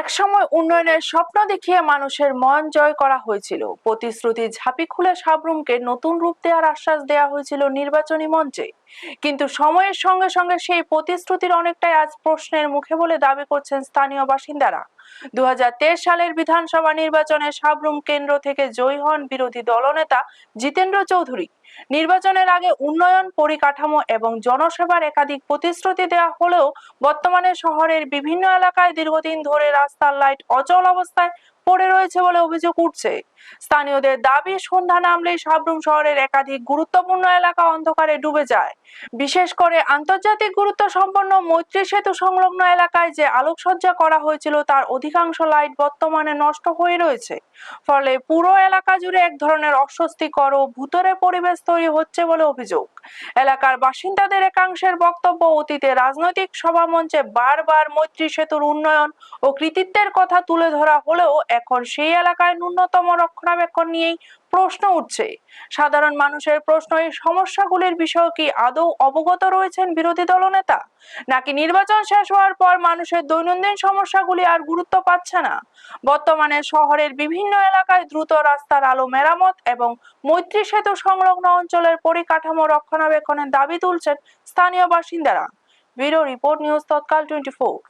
একসময় উন্নয়নের স্বপ্ন দেখিয়ে মানুষের মন জয় করা হয়েছিল। প্রতিশ্রুতি ঝাঁপি খুলে সাবরুমকে নতুন রূপ দেওয়ার আশ্বাস দেওয়া হয়েছিল নির্বাচনী মঞ্চে। কিন্তু সময়ের সঙ্গে সঙ্গে সেই প্রতিশ্রুতির অনেকটাই আজ প্রশ্নের মুখে বলে দাবি করছেন স্থানীয় বাসিন্দারা। 2023 সালের বিধানসভা নির্বাচনে সাবরুম কেন্দ্র থেকে জয়ী হন বিরোধী দলনেতা জিতেন্দ্র চৌধুরী। নির্বাচনের আগে উন্নয়ন, পরিকাঠামো এবং জনসেবার একাধিক প্রতিশ্রুতি দেওয়া হলেও বর্তমানে শহরের বিভিন্ন এলাকায় দীর্ঘদিন ধরে রাস্তার লাইট অচল অবস্থায় পড়ে রয়েছে বলে অভিযোগ উঠছে। স্থানীয়দের দাবি, সন্ধ্যা নামলেই সাবরুম শহরের একাধিক গুরুত্বপূর্ণ এলাকা অন্ধকারে ডুবে যায়। বিশেষ করে আন্তর্জাতিক গুরুত্ব সম্পন্ন মৈত্রী সেতু সংলগ্ন এলাকায় যে আলোকসজ্জা করা হয়েছিল তার অধিকাংশ লাইট বর্তমানে নষ্ট হয়ে রয়েছে। ফলে পুরো এলাকা জুড়ে এক ধরনের অস্বস্তিকর ও ভুতুড়ে পরিবেশ তৈরি হচ্ছে বলে অভিযোগ। এলাকার বাসিন্দাদের একাংশের বক্তব্য, অতীতে রাজনৈতিক সভা মঞ্চে বারবার মৈত্রী সেতুর উন্নয়ন ও কৃতিত্বের কথা তুলে ধরা হলেও এখন সেই এলাকায় ন্যূনতম রক্ষণাবেক্ষণ নিয়েই প্রশ্ন উঠছে। সাধারণ মানুষের প্রশ্ন, এই সমস্যাগুলির বিষয়ে কি আদৌ অবগত রয়েছেন বিরোধী দলনেতা, নাকি নির্বাচন শেষ হওয়ার পর মানুষের দৈনন্দিন সমস্যাগুলি আর গুরুত্ব পাচ্ছে না? বর্তমানে শহরের বিভিন্ন এলাকায় দ্রুত রাস্তার আলো মেরামত এবং মৈত্রী সেতু সংলগ্ন অঞ্চলের পরিকাঠামো রক্ষণাবেক্ষণের দাবি তুলছেন স্থানীয় বাসিন্দারা। ব্যুরো রিপোর্ট, নিউজ তৎকাল 24।